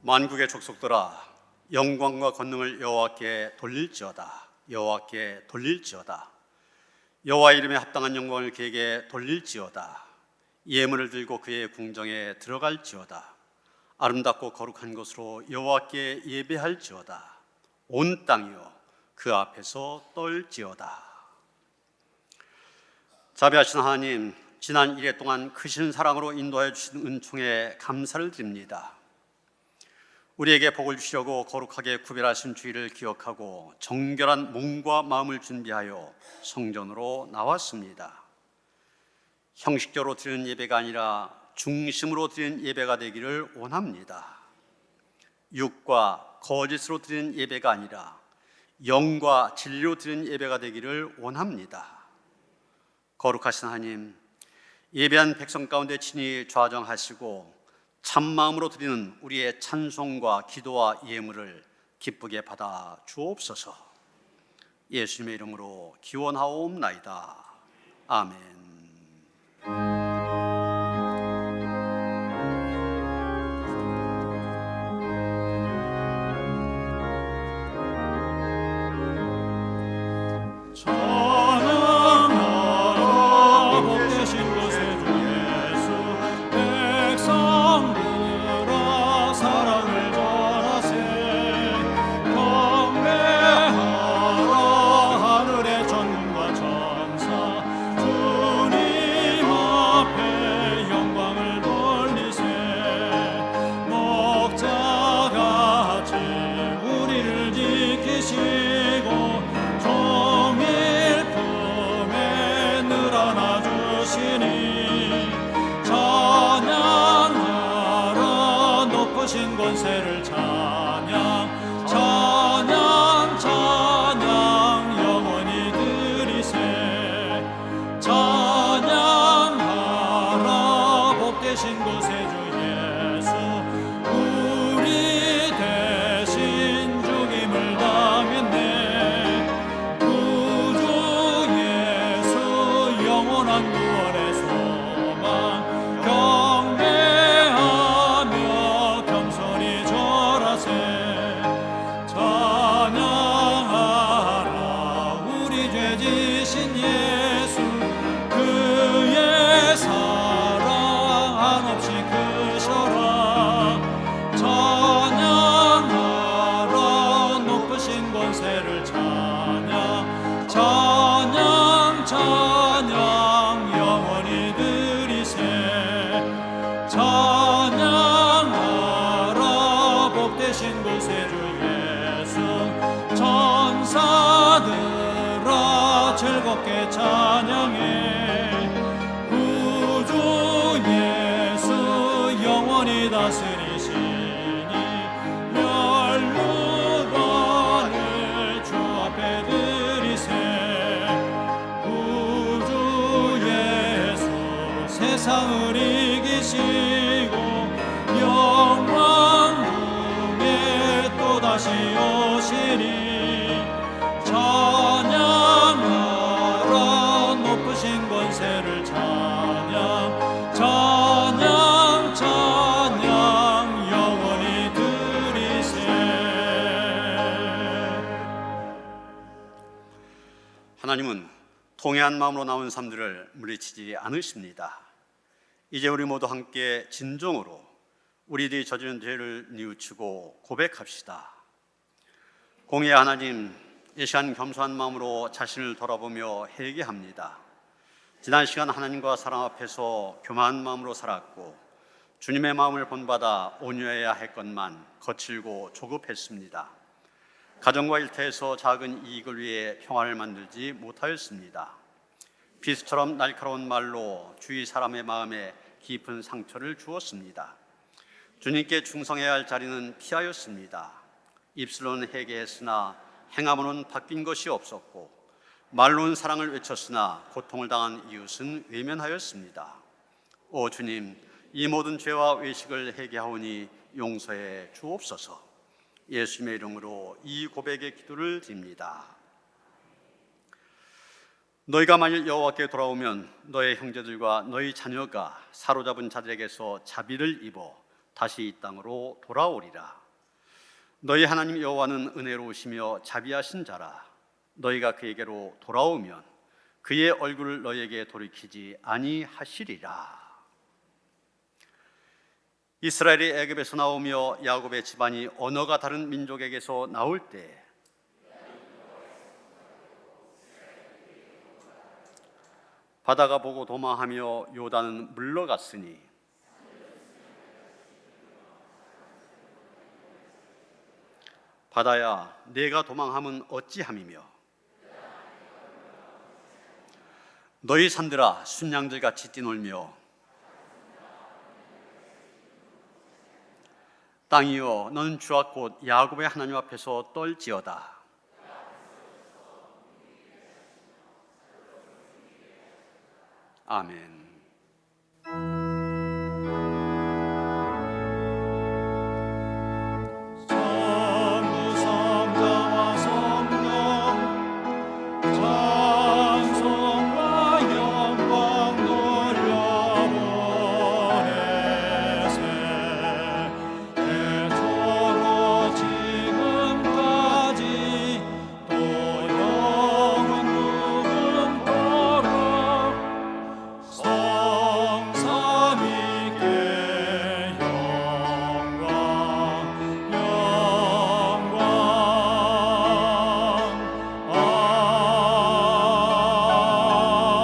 만국의 족속들아, 영광과 권능을 여호와께 돌릴지어다. 여호와께 돌릴지어다. 여호와 이름에 합당한 영광을 그에게 돌릴지어다. 예물을 들고 그의 궁정에 들어갈지어다. 아름답고 거룩한 곳으로 여호와께 예배할지어다. 온 땅이여 그 앞에서 떨지어다. 자비하신 하나님, 지난 1회 동안 크신 사랑으로 인도하여 주신 은총에 감사를 드립니다. 우리에게 복을 주시려고 거룩하게 구별하신 주의를 기억하고 정결한 몸과 마음을 준비하여 성전으로 나왔습니다. 형식적으로 드리는 예배가 아니라 중심으로 드리는 예배가 되기를 원합니다. 육과 거짓으로 드리는 예배가 아니라 영과 진리로 드리는 예배가 되기를 원합니다. 거룩하신 하나님, 예배한 백성 가운데 친히 좌정하시고 참마음으로 드리는 우리의 찬송과 기도와 예물을 기쁘게 받아 주옵소서. 예수님의 이름으로 기원하옵나이다. 아멘. 권세를 찬양 찬양 찬양 영원히 드리세. 찬양하라 복되신 곳에 주 예수, 우리 대신 죽임을 당했네. 구주 예수 영원한 구원의 소망, 찬양하라 우리 죄 지신 예수, 그의 사랑 한없이 크셔라. 찬양하라 높으신 권세를 찬양 찬양 찬양 영원히 드리세. 찬양하라 복되신 곳에 주 천사들아 즐겁게 찬양해. 구주 예수 영원히 다스리시니 멸류관을 주 앞에 드리세. 구주 예수 세상을 이기시고 영광 중에 또다시 오시니 찬양하라 높으신 권세를 찬양 찬양 찬양 영원히 드리세. 하나님은 통회한 마음으로 나온 삶들을 물리치지 않으십니다. 이제 우리 모두 함께 진정으로 우리들이 저지른 죄를 뉘우치고 고백합시다. 공의의 하나님, 이 시간 겸손한 마음으로 자신을 돌아보며 회개합니다. 지난 시간 하나님과 사람 앞에서 교만한 마음으로 살았고 주님의 마음을 본받아 온유해야 할 것만 거칠고 조급했습니다. 가정과 일터에서 작은 이익을 위해 평화를 만들지 못하였습니다. 비수처럼 날카로운 말로 주위 사람의 마음에 깊은 상처를 주었습니다. 주님께 충성해야 할 자리는 피하였습니다. 입술로는 회개했으나 행함으로는 바뀐 것이 없었고 말로는 사랑을 외쳤으나 고통을 당한 이웃은 외면하였습니다. 오 주님, 이 모든 죄와 외식을 회개하오니 용서해 주옵소서. 예수님의 이름으로 이 고백의 기도를 드립니다. 너희가 만일 여호와께 돌아오면 너희 형제들과 너희 자녀가 사로잡은 자들에게서 자비를 입어 다시 이 땅으로 돌아오리라. 너희 하나님 여호와는 은혜로우시며 자비하신 자라. 너희가 그에게로 돌아오면 그의 얼굴을 너희에게 돌이키지 아니하시리라. 이스라엘이 애굽에서 나오며 야곱의 집안이 언어가 다른 민족에게서 나올 때 바다가 보고 도망하며 요단은 물러갔으니 바다야 내가 도망함은 어찌함이며 너희 산들아 순양들같이 뛰놀며 땅이여 너는 주와 곧 야곱의 하나님 앞에서 떨지어다. 아멘. 성부성자와 성령 찬송과 영광 돌려보내세. 태초로 지금까지 또 영원 무궁토록 성삼위께 영광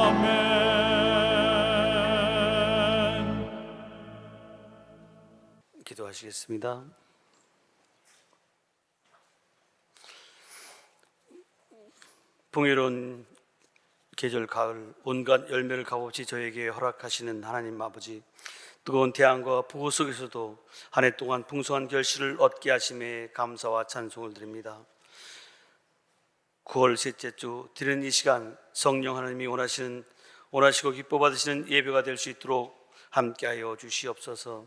아멘. 기도하시겠습니다. 풍요로운 계절 가을 온갖 열매를 값없이 저에게 허락하시는 하나님 아버지, 뜨거운 태양과 폭우 속에서도 한 해 동안 풍성한 결실을 얻게 하심에 감사와 찬송을 드립니다. 9월 셋째 주 드리는 이 시간 성령 하나님이 원하시고 기뻐 받으시는 예배가 될 수 있도록 함께하여 주시옵소서.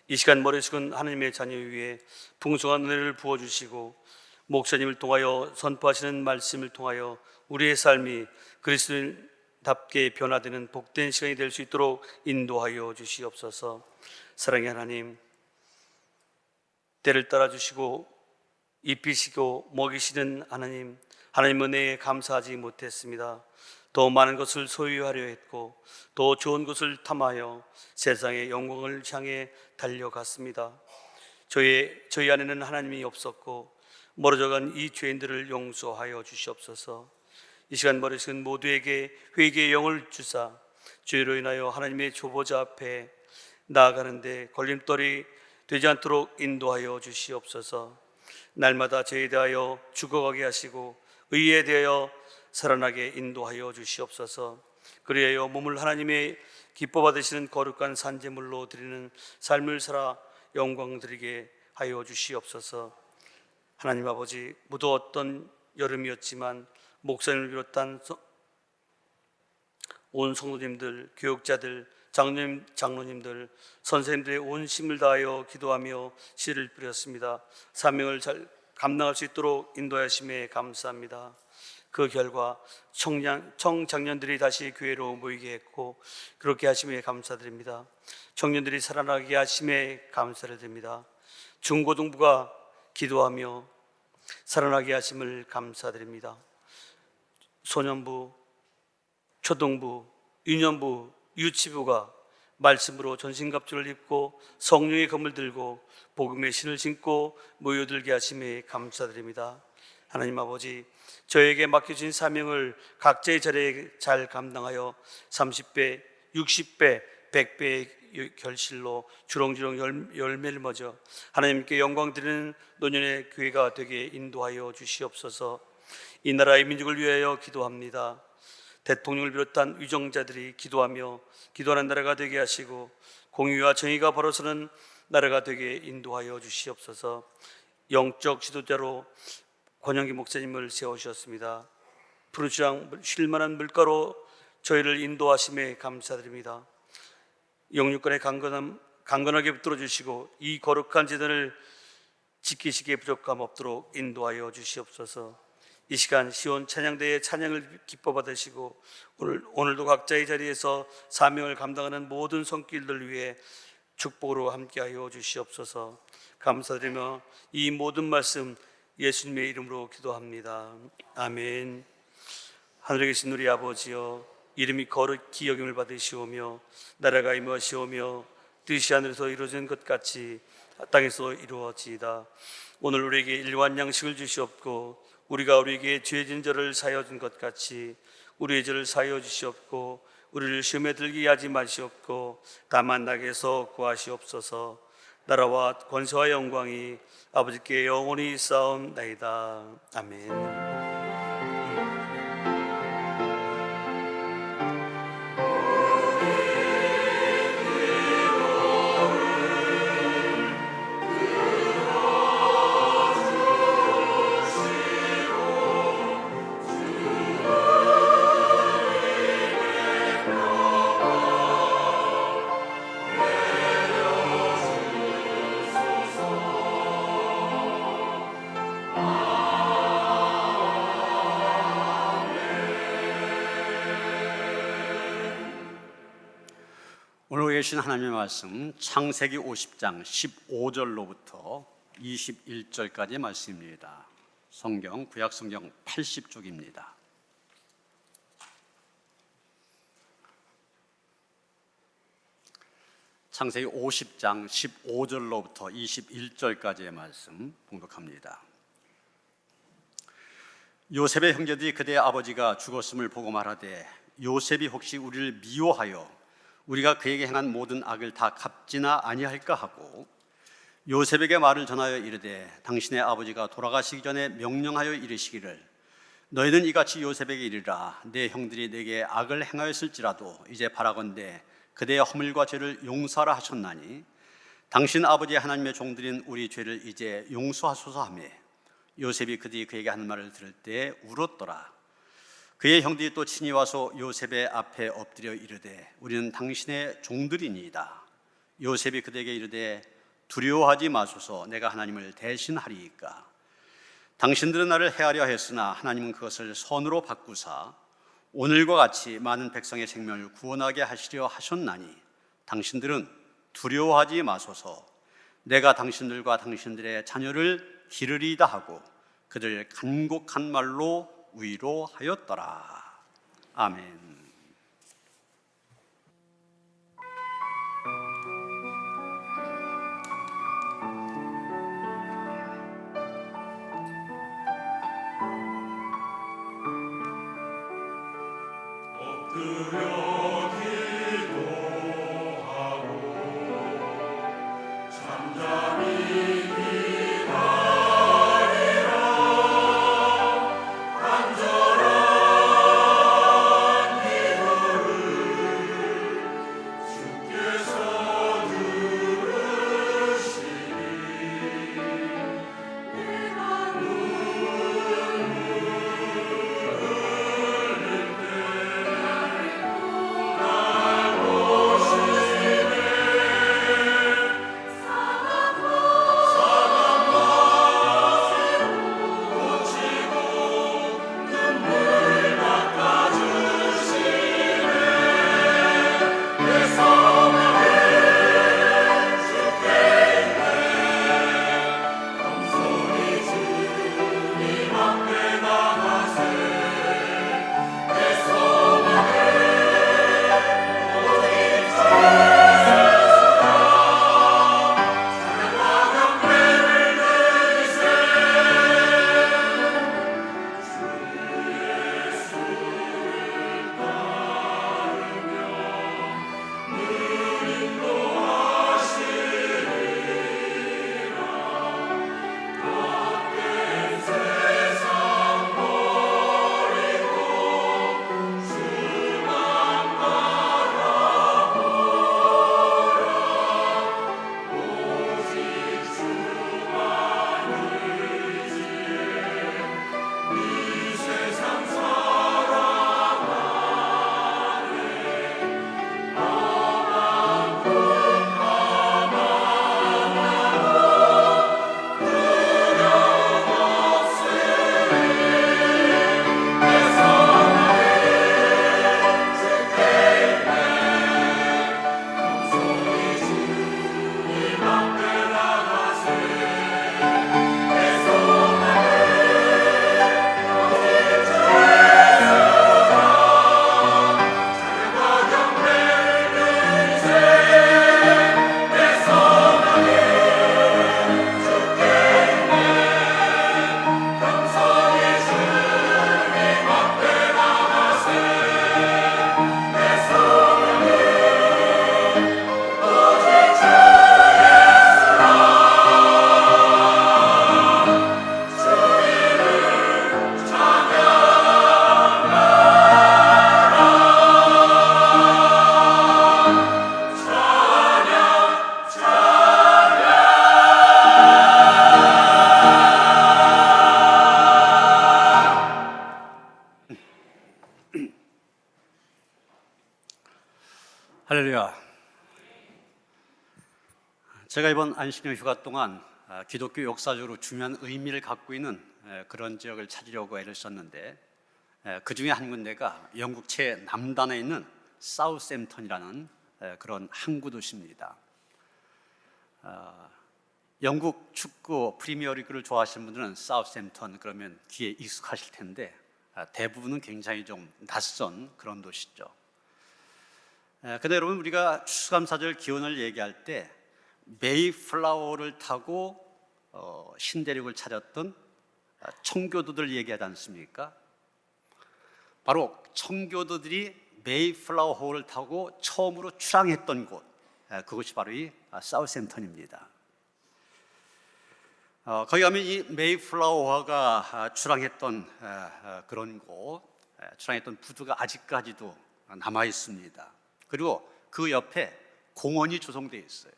이 시간 머리 숙은 하나님의 자녀 위에 풍성한 은혜를 부어주시고 목사님을 통하여 선포하시는 말씀을 통하여 우리의 삶이 그리스도인답게 변화되는 복된 시간이 될 수 있도록 인도하여 주시옵소서. 사랑의 하나님, 때를 따라 주시고 입히시고 먹이시는 하나님, 하나님 은혜에 감사하지 못했습니다. 더 많은 것을 소유하려 했고 더 좋은 것을 탐하여 세상의 영광을 향해 달려갔습니다. 저희 안에는 하나님이 없었고 멀어져간 이 죄인들을 용서하여 주시옵소서. 이 시간 머리숙은 모두에게 회개의 영을 주사 죄로 인하여 하나님의 조보자 앞에 나아가는데 걸림돌이 되지 않도록 인도하여 주시옵소서. 날마다 죄에 대하여 죽어가게 하시고 의에 대하여 살아나게 인도하여 주시옵소서. 그리하여 몸을 하나님의 기뻐 받으시는 거룩한 산제물로 드리는 삶을 살아 영광 드리게 하여 주시옵소서. 하나님 아버지, 무더웠던 여름이었지만 목사님을 비롯한 온 성도님들, 교육자들, 장로님들, 선생님들의 온 힘을 다하여 기도하며 씨를 뿌렸습니다. 사명을 잘 감당할 수 있도록 인도하심에 감사합니다. 그 결과 청장년들이 다시 교회로 모이게 했고 그렇게 하심에 감사드립니다. 청년들이 살아나게 하심에 감사를 드립니다. 중고등부가 기도하며 살아나게 하심을 감사드립니다. 소년부, 초등부, 유년부, 유치부가 말씀으로 전신갑주를 입고 성령의 검을 들고 복음의 신을 신고 모여들게 하심에 감사드립니다. 하나님 아버지, 저에게 맡겨진 사명을 각자의 자리에 잘 감당하여 30배, 60배, 100배의 결실로 주렁주렁 열매를 맺어 하나님께 영광 드리는 노년의 교회가 되게 인도하여 주시옵소서. 이 나라의 민족을 위하여 기도합니다. 대통령을 비롯한 위정자들이 기도하며 기도하는 나라가 되게 하시고 공의와 정의가 벌어서는 나라가 되게 인도하여 주시옵소서. 영적 지도자로 권영기 목사님을 세우셨습니다. 푸른 수양 쉴만한 물가로 저희를 인도하심에 감사드립니다. 영육간의 강건하게 붙들어 주시고 이 거룩한 제단을 지키시기에 부족함 없도록 인도하여 주시옵소서. 이 시간 시온 찬양대의 찬양을 기뻐 받으시고 오늘도 각자의 자리에서 사명을 감당하는 모든 손길들 위해 축복으로 함께하여 주시옵소서. 감사드리며 이 모든 말씀 예수님의 이름으로 기도합니다. 아멘. 하늘에 계신 우리 아버지여, 이름이 거룩히 여김을 받으시오며 나라가 임하시오며 뜻이 하늘에서 이루어진 것 같이 땅에서 이루어지이다. 오늘 우리에게 일용할 양식을 주시옵고 우리가 우리에게 죄진 저를 사하여 준 것 같이 우리의 죄를 사하여 주시옵고 우리를 시험에 들게 하지 마시옵고 다만 낙에서 구하시옵소서. 나라와 권세와 영광이 아버지께 영원히 쌓옵나이다. 아멘. 오늘 계신 하나님의 말씀 창세기 50장 15절로부터 21절까지의 말씀입니다. 성경 구약 성경 80쪽입니다. 창세기 50장 15절로부터 21절까지의 말씀 봉독합니다. 요셉의 형제들이 그대의 아버지가 죽었음을 보고 말하되 요셉이 혹시 우리를 미워하여 우리가 그에게 행한 모든 악을 다 갚지나 아니할까 하고 요셉에게 말을 전하여 이르되 당신의 아버지가 돌아가시기 전에 명령하여 이르시기를 너희는 이같이 요셉에게 이르라 내 형들이 내게 악을 행하였을지라도 이제 바라건대 그대의 허물과 죄를 용서하라 하셨나니 당신 아버지의 하나님의 종들인 우리 죄를 이제 용서하소서 하며 요셉이 그들이 그에게 하는 말을 들을 때 울었더라. 그의 형들이 또 친히 와서 요셉의 앞에 엎드려 이르되 우리는 당신의 종들이니이다. 요셉이 그들에게 이르되 두려워하지 마소서 내가 하나님을 대신하리이까. 당신들은 나를 해하려 했으나 하나님은 그것을 선으로 바꾸사 오늘과 같이 많은 백성의 생명을 구원하게 하시려 하셨나니 당신들은 두려워하지 마소서 내가 당신들과 당신들의 자녀를 기르리이다 하고 그들 간곡한 말로 위로하였더라. 아멘. 제가 이번 안식년 휴가 동안 기독교 역사적으로 중요한 의미를 갖고 있는 그런 지역을 찾으려고 애를 썼는데, 그 중에 한 군데가 영국 최남단에 있는 사우샘턴이라는 그런 항구 도시입니다. 영국 축구 프리미어리그를 좋아하시는 분들은 사우샘턴 그러면 귀에 익숙하실 텐데, 대부분은 굉장히 좀 낯선 그런 도시죠. 근데 여러분, 우리가 추수감사절 기원을 얘기할 때 메이플라워를 타고 신대륙을 찾았던 청교도들 얘기하지 않습니까? 바로 청교도들이 메이플라워 호를 타고 처음으로 출항했던 곳, 그것이 바로 이 사우샘턴입니다. 거기 가면 이 메이플라워가 출항했던 그런 곳, 출항했던 부두가 아직까지도 남아 있습니다. 그리고 그 옆에 공원이 조성되어 있어요.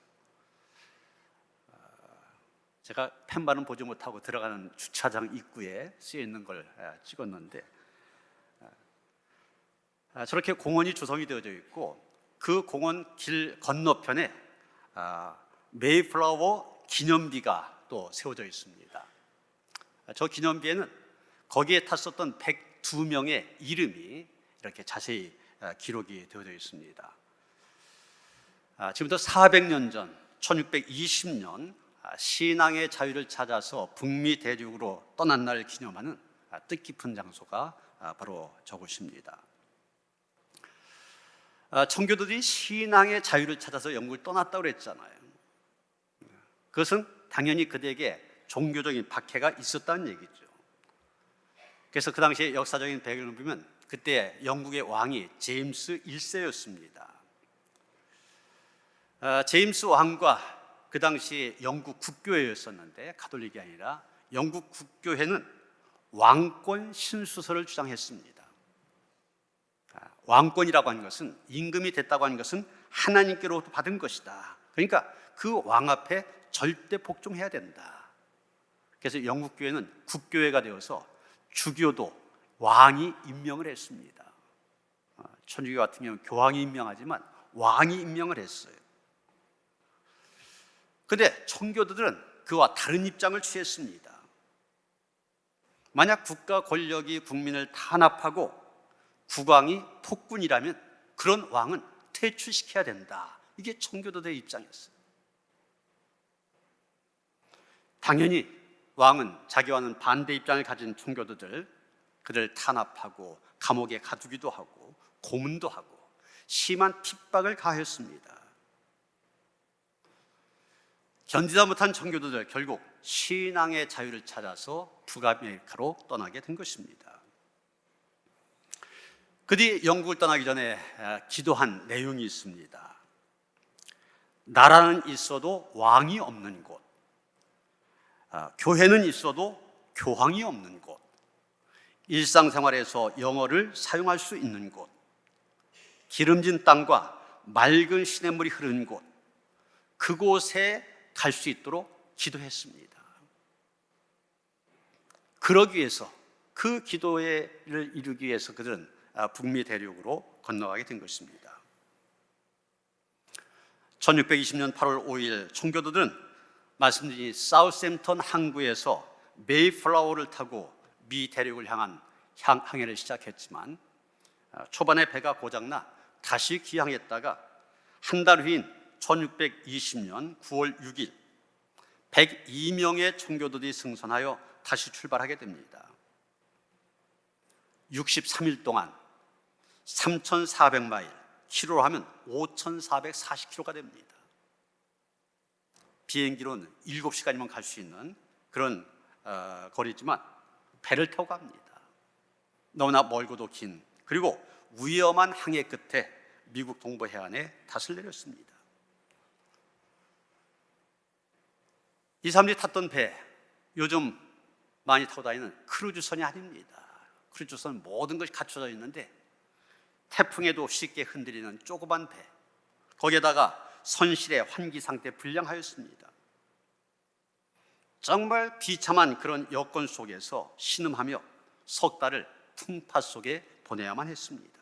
제가 펜바는 보지 못하고 들어가는 주차장 입구에 쓰여 있는 걸 찍었는데, 저렇게 공원이 조성이 되어져 있고, 그 공원 길 건너편에 메이플라워 기념비가 또 세워져 있습니다. 저 기념비에는 거기에 탔었던 102명의 이름이 이렇게 자세히 기록이 되어져 있습니다. 지금부터 400년 전 1620년 신앙의 자유를 찾아서 북미 대륙으로 떠난 날 기념하는 뜻깊은 장소가 바로 저곳입니다. 청교도들이 신앙의 자유를 찾아서 영국을 떠났다고 그랬잖아요. 그것은 당연히 그들에게 종교적인 박해가 있었다는 얘기죠. 그래서 그 당시에 역사적인 배경을 보면 그때 영국의 왕이 제임스 1세였습니다. 제임스 왕과 그 당시 영국 국교회였었는데, 가톨릭이 아니라 영국 국교회는 왕권 신수설을 주장했습니다. 왕권이라고 하는 것은, 임금이 됐다고 하는 것은 하나님께로부터 받은 것이다. 그러니까 그 왕 앞에 절대 복종해야 된다. 그래서 영국 교회는 국교회가 되어서 주교도 왕이 임명을 했습니다. 천주교 같은 경우는 교황이 임명하지만 왕이 임명을 했어요. 그런데 청교도들은 그와 다른 입장을 취했습니다. 만약 국가 권력이 국민을 탄압하고 국왕이 폭군이라면 그런 왕은 퇴출시켜야 된다. 이게 청교도들의 입장이었어요. 당연히 왕은 자기와는 반대 입장을 가진 청교도들, 그들을 탄압하고 감옥에 가두기도 하고 고문도 하고 심한 핍박을 가했습니다. 견디다 못한 청교도들, 결국 신앙의 자유를 찾아서 북아메리카로 떠나게 된 것입니다. 그들이 영국을 떠나기 전에 기도한 내용이 있습니다. 나라는 있어도 왕이 없는 곳, 교회는 있어도 교황이 없는 곳, 일상생활에서 영어를 사용할 수 있는 곳, 기름진 땅과 맑은 시냇물이 흐르는 곳, 그곳에 갈 수 있도록 기도했습니다. 그러기 위해서, 그 기도를 이루기 위해서 그들은 북미 대륙으로 건너가게 된 것입니다. 1620년 8월 5일 청교도들은 말씀드린 사우샘턴 항구에서 메이플라워를 타고 미 대륙을 향한 항해를 시작했지만, 초반에 배가 고장나 다시 귀향했다가 한 달 후인 1620년 9월 6일 102명의 청교도들이 승선하여 다시 출발하게 됩니다. 63일 동안 3,400마일, 키로로 하면 5,440km가 됩니다. 비행기로는 7시간이면 갈 수 있는 그런 거리지만 배를 타고 갑니다. 너무나 멀고도 긴, 그리고 위험한 항해 끝에 미국 동부 해안에 닷을 내렸습니다. 이 사람들이 탔던 배, 요즘 많이 타고 다니는 크루즈선이 아닙니다. 크루즈선은 모든 것이 갖춰져 있는데 태풍에도 쉽게 흔들리는 조그만 배, 거기에다가 선실의 환기 상태 불량하였습니다. 정말 비참한 그런 여건 속에서 신음하며 석 달을 풍파 속에 보내야만 했습니다.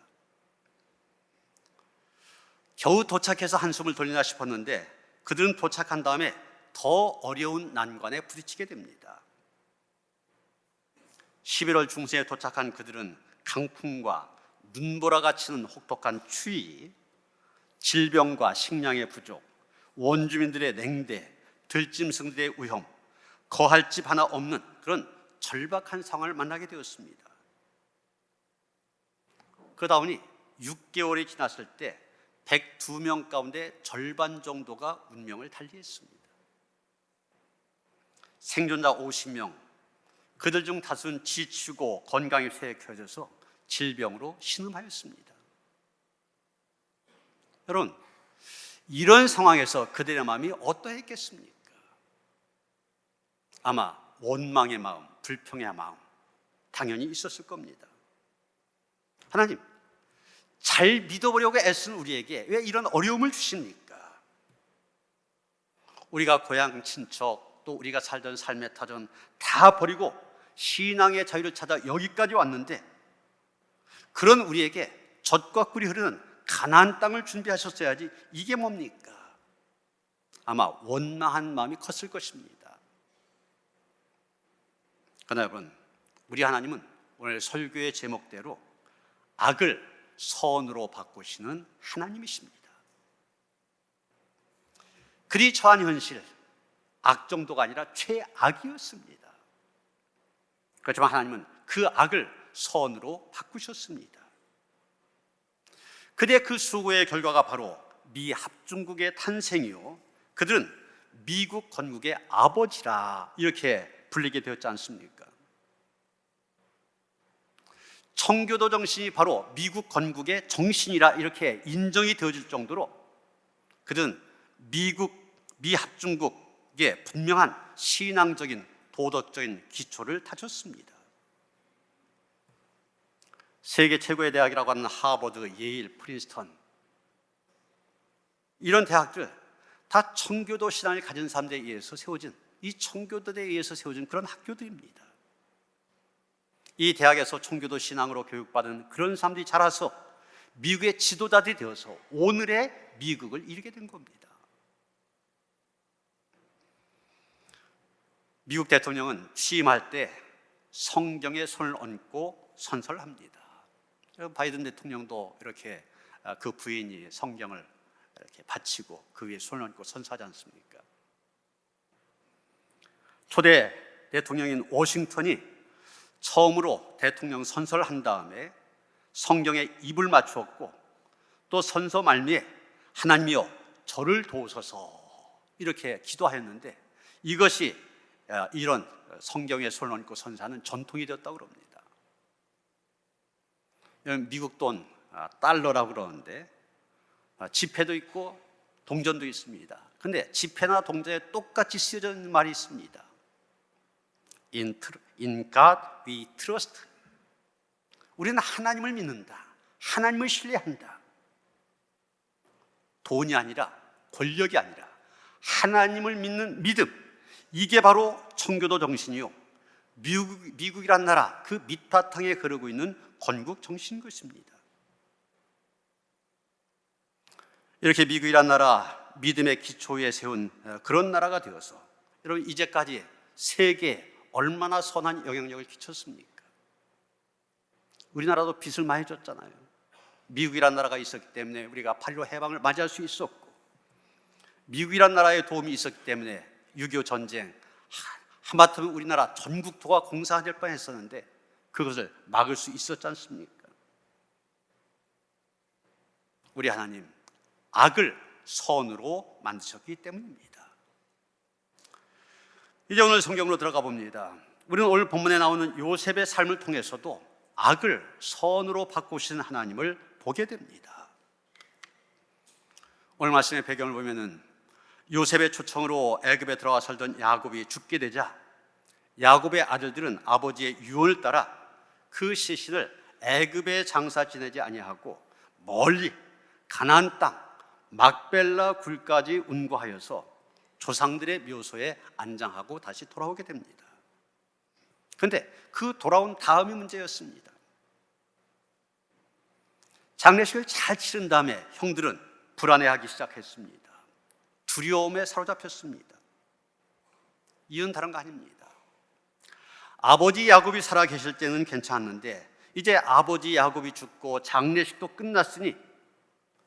겨우 도착해서 한숨을 돌리나 싶었는데 그들은 도착한 다음에 더 어려운 난관에 부딪히게 됩니다. 11월 중순에 도착한 그들은 강풍과 눈보라가 치는 혹독한 추위, 질병과 식량의 부족, 원주민들의 냉대, 들짐승들의 위험, 거할 집 하나 없는 그런 절박한 상황을 만나게 되었습니다. 그러다 보니 6개월이 지났을 때 102명 가운데 절반 정도가 운명을 달리했습니다. 생존자 50명, 그들 중 다수는 지치고 건강이 쇠약해져서 질병으로 신음하였습니다. 여러분, 이런 상황에서 그들의 마음이 어떠했겠습니까? 아마 원망의 마음, 불평의 마음 당연히 있었을 겁니다. 하나님, 잘 믿어보려고 애쓴 우리에게 왜 이런 어려움을 주십니까? 우리가 고향 친척, 또 우리가 살던 삶의 터전 다 버리고 신앙의 자유를 찾아 여기까지 왔는데, 그런 우리에게 젖과 꿀이 흐르는 가나안 땅을 준비하셨어야지 이게 뭡니까? 아마 원망한 마음이 컸을 것입니다. 그러나 여러분, 우리 하나님은 오늘 설교의 제목대로 악을 선으로 바꾸시는 하나님이십니다. 그리 처한 현실, 악 정도가 아니라 최악이었습니다. 그렇지만 하나님은 그 악을 선으로 바꾸셨습니다. 그들의 그 수고의 결과가 바로 미합중국의 탄생이요, 그들은 미국 건국의 아버지라 이렇게 불리게 되었지 않습니까? 청교도 정신이 바로 미국 건국의 정신이라 이렇게 인정이 되어질 정도로 그들은 미합중국의 분명한 신앙적인 도덕적인 기초를 다졌습니다. 세계 최고의 대학이라고 하는 하버드, 예일, 프린스턴, 이런 대학들 다 청교도 신앙을 가진 사람들에 의해서 세워진, 이 청교도에 의해서 세워진 그런 학교들입니다. 이 대학에서 청교도 신앙으로 교육받은 그런 사람들이 자라서 미국의 지도자들이 되어서 오늘의 미국을 이루게 된 겁니다. 미국 대통령은 취임할 때 성경에 손을 얹고 선서를 합니다. 바이든 대통령도 이렇게 그 부인이 성경을 이렇게 바치고 그 위에 손을 얹고 선서하지 않습니까? 초대 대통령인 워싱턴이 처음으로 대통령 선서를 한 다음에 성경에 입을 맞추었고, 또 선서 말미에 하나님이여 저를 도우소서 이렇게 기도하였는데, 이것이 이런 성경에 손을 얹고 선서하는 전통이 되었다고 그럽니다. 미국 돈 달러라고 그러는데 지폐도 있고 동전도 있습니다. 그런데 지폐나 동전에 똑같이 쓰여져 있는 말이 있습니다. In God we trust. 우리는 하나님을 믿는다, 하나님을 신뢰한다. 돈이 아니라, 권력이 아니라 하나님을 믿는 믿음, 이게 바로 청교도 정신이요, 미국이란 나라 그 밑바탕에 흐르고 있는 건국 정신인 것입니다. 이렇게 미국이란 나라 믿음의 기초에 세운 그런 나라가 되어서 여러분, 이제까지 세계에 얼마나 선한 영향력을 끼쳤습니까? 우리나라도 빚을 많이 졌잖아요. 미국이란 나라가 있었기 때문에 우리가 8.15 해방을 맞이할 수 있었고, 미국이란 나라의 도움이 있었기 때문에 6.25 전쟁, 하마터면 우리나라 전국토가 공사될 뻔했었는데 그것을 막을 수 있었지 않습니까? 우리 하나님, 악을 선으로 만드셨기 때문입니다. 이제 오늘 성경으로 들어가 봅니다. 우리는 오늘 본문에 나오는 요셉의 삶을 통해서도 악을 선으로 바꾸시는 하나님을 보게 됩니다. 오늘 말씀의 배경을 보면은 요셉의 초청으로 애굽에 들어가 살던 야곱이 죽게 되자 야곱의 아들들은 아버지의 유언을 따라 그 시신을 애굽에 장사 지내지 아니하고 멀리 가나안 땅 막벨라 굴까지 운구하여서 조상들의 묘소에 안장하고 다시 돌아오게 됩니다. 그런데 그 돌아온 다음이 문제였습니다. 장례식을 잘 치른 다음에 형들은 불안해하기 시작했습니다. 두려움에 사로잡혔습니다. 이유는 다른 거 아닙니다. 아버지 야곱이 살아 계실 때는 괜찮았는데 이제 아버지 야곱이 죽고 장례식도 끝났으니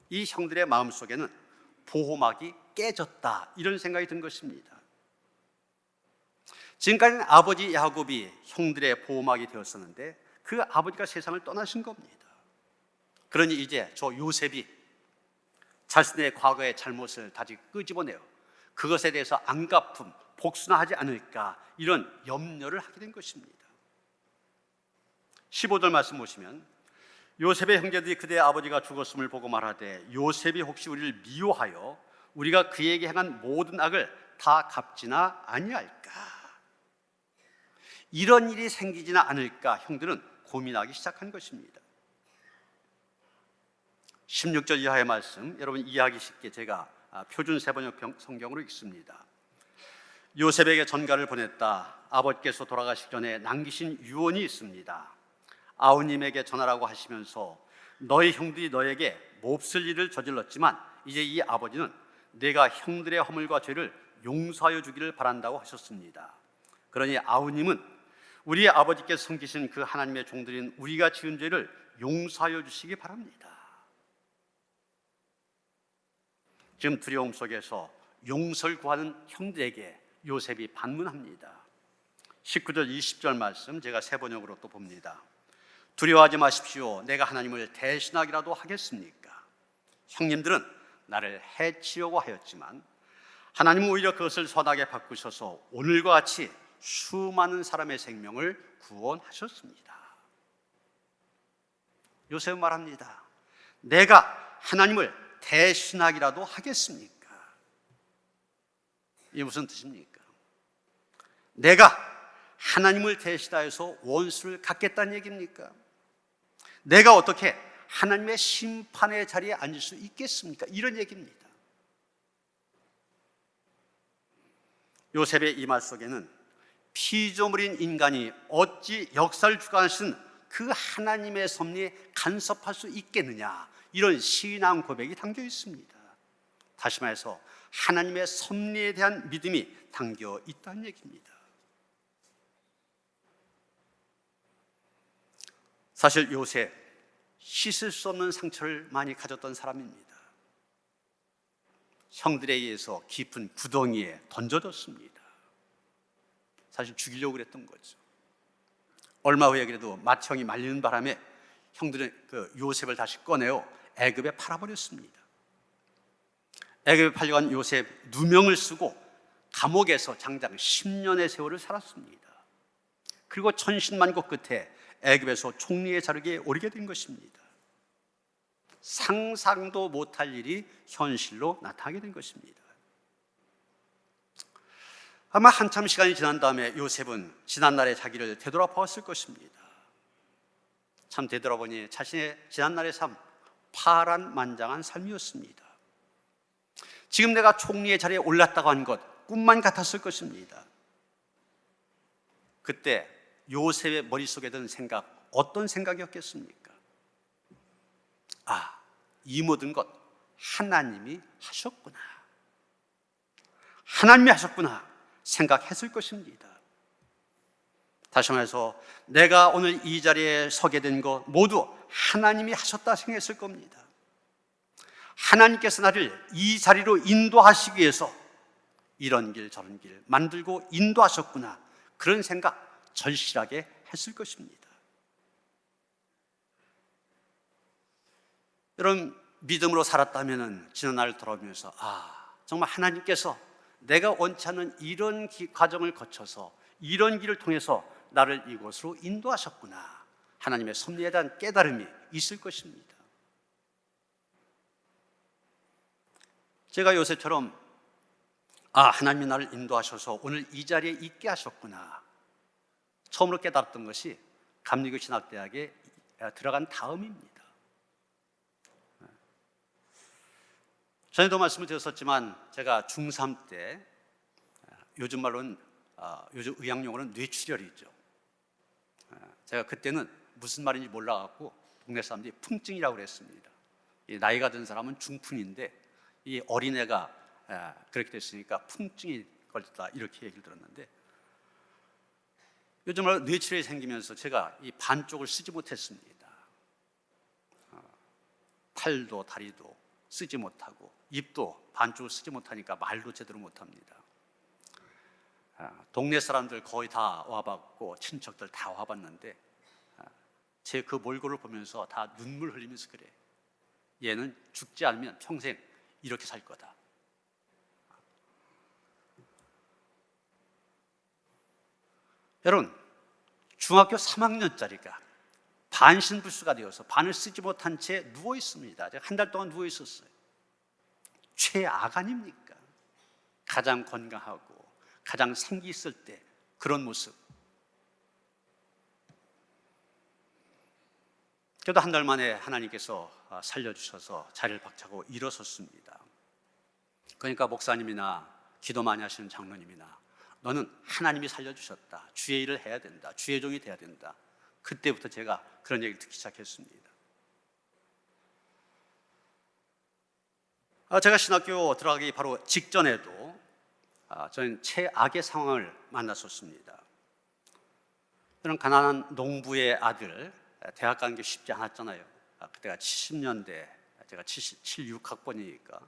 이 형들의 마음속에는 보호막이 깨졌다, 이런 생각이 든 것입니다. 지금까지는 아버지 야곱이 형들의 보호막이 되었었는데 그 아버지가 세상을 떠나신 겁니다. 그러니 이제 저 요셉이 자신의 과거의 잘못을 다시 끄집어내어 그것에 대해서 안갚음, 복수나 하지 않을까, 이런 염려를 하게 된 것입니다. 15절 말씀 보시면 요셉의 형제들이 그대의 아버지가 죽었음을 보고 말하되 요셉이 혹시 우리를 미워하여 우리가 그에게 행한 모든 악을 다 갚지나 아니할까, 이런 일이 생기지나 않을까 형들은 고민하기 시작한 것입니다. 16절 이하의 말씀 여러분 이해하기 쉽게 제가 표준 세번역 성경으로 읽습니다. 요셉에게 전가를 보냈다. 아버지께서 돌아가시기 전에 남기신 유언이 있습니다. 아우님에게 전하라고 하시면서 너희 형들이 너에게 몹쓸 일을 저질렀지만 이제 이 아버지는 내가 형들의 허물과 죄를 용서하여 주기를 바란다고 하셨습니다. 그러니 아우님은 우리 아버지께서 섬기신 그 하나님의 종들인 우리가 지은 죄를 용서하여 주시기 바랍니다. 지금 두려움 속에서 용서를 구하는 형들에게 요셉이 반문합니다. 19절 20절 말씀 제가 세번역으로 또 봅니다. 두려워하지 마십시오. 내가 하나님을 대신하기라도 하겠습니까? 형님들은 나를 해치려고 하였지만 하나님은 오히려 그것을 선하게 바꾸셔서 오늘과 같이 수많은 사람의 생명을 구원하셨습니다. 요셉은 말합니다. 내가 하나님을 대신하기라도 하겠습니까? 이게 무슨 뜻입니까? 내가 하나님을 대신하여서 원수를 갚겠다는 얘기입니까? 내가 어떻게 하나님의 심판의 자리에 앉을 수 있겠습니까? 이런 얘기입니다. 요셉의 이 말 속에는 피조물인 인간이 어찌 역사를 주관하신 그 하나님의 섭리에 간섭할 수 있겠느냐, 이런 신앙 고백이 담겨 있습니다. 다시 말해서 하나님의 섭리에 대한 믿음이 담겨 있다는 얘기입니다. 사실 요셉 씻을 수 없는 상처를 많이 가졌던 사람입니다. 형들에 의해서 깊은 구덩이에 던져졌습니다. 사실 죽이려고 그랬던 거죠. 얼마 후에 그래도 맏형이 말리는 바람에 형들은 그 요셉을 다시 꺼내어 애굽에 팔아버렸습니다. 애굽에 팔려간 요셉 누명을 쓰고 감옥에서 장장 10년의 세월을 살았습니다. 그리고 천신만고 끝에 애굽에서 총리의 자리에 오르게 된 것입니다. 상상도 못할 일이 현실로 나타나게 된 것입니다. 아마 한참 시간이 지난 다음에 요셉은 지난날의 자기를 되돌아보았을 것입니다. 참 되돌아보니 자신의 지난날의 삶, 파란만장한 삶이었습니다. 지금 내가 총리의 자리에 올랐다고 한 것 꿈만 같았을 것입니다. 그때 요셉의 머릿속에 든 생각, 어떤 생각이었겠습니까? 아, 이 모든 것 하나님이 하셨구나, 하나님이 하셨구나 생각했을 것입니다. 다시 말해서 내가 오늘 이 자리에 서게 된 것 모두 하나님이 하셨다 생각했을 겁니다. 하나님께서 나를 이 자리로 인도하시기 위해서 이런 길 저런 길 만들고 인도하셨구나, 그런 생각 절실하게 했을 것입니다. 여러분, 믿음으로 살았다면 지난 날을 돌아보면서 정말 하나님께서 내가 원치 않는 이런 과정을 거쳐서 이런 길을 통해서 나를 이곳으로 인도하셨구나, 하나님의 섭리에 대한 깨달음이 있을 것입니다. 제가 요새처럼 하나님이 나를 인도하셔서 오늘 이 자리에 있게 하셨구나 처음으로 깨달았던 것이 감리교 신학대학에 들어간 다음입니다. 전에도 말씀을 드렸었지만 제가 중3 때 요즘 말로는 요즘 의학용어로는 뇌출혈이죠. 제가 그때는 무슨 말인지 몰라갖고 동네 사람들이 풍증이라고 그랬습니다. 나이가 든 사람은 중풍인데 이 어린애가 그렇게 됐으니까 풍증이 걸렸다 이렇게 얘기를 들었는데, 요즘 뇌출혈이 생기면서 제가 이 반쪽을 쓰지 못했습니다. 팔도 다리도 쓰지 못하고 입도 반쪽을 쓰지 못하니까 말도 제대로 못합니다. 동네 사람들 거의 다 와봤고 친척들 다 와봤는데 제 그 몰골을 보면서 다 눈물 흘리면서 그래. 얘는 죽지 않으면 평생 이렇게 살 거다. 여러분, 중학교 3학년짜리가 반신불수가 되어서 반을 쓰지 못한 채 누워 있습니다. 제가 한 달 동안 누워 있었어요. 최악 아닙니까? 가장 건강하고 가장 생기 있을 때 그런 모습. 그래도 한 달 만에 하나님께서 살려주셔서 자리를 박차고 일어섰습니다. 그러니까 목사님이나 기도 많이 하시는 장로님이나 너는 하나님이 살려주셨다. 주의 일을 해야 된다. 주의 종이 돼야 된다. 그때부터 제가 그런 얘기를 듣기 시작했습니다. 제가 신학교 들어가기 바로 직전에도 저는 최악의 상황을 만났었습니다. 저는 가난한 농부의 아들, 대학 가는 게 쉽지 않았잖아요. 그때가 70년대, 제가 76학번이니까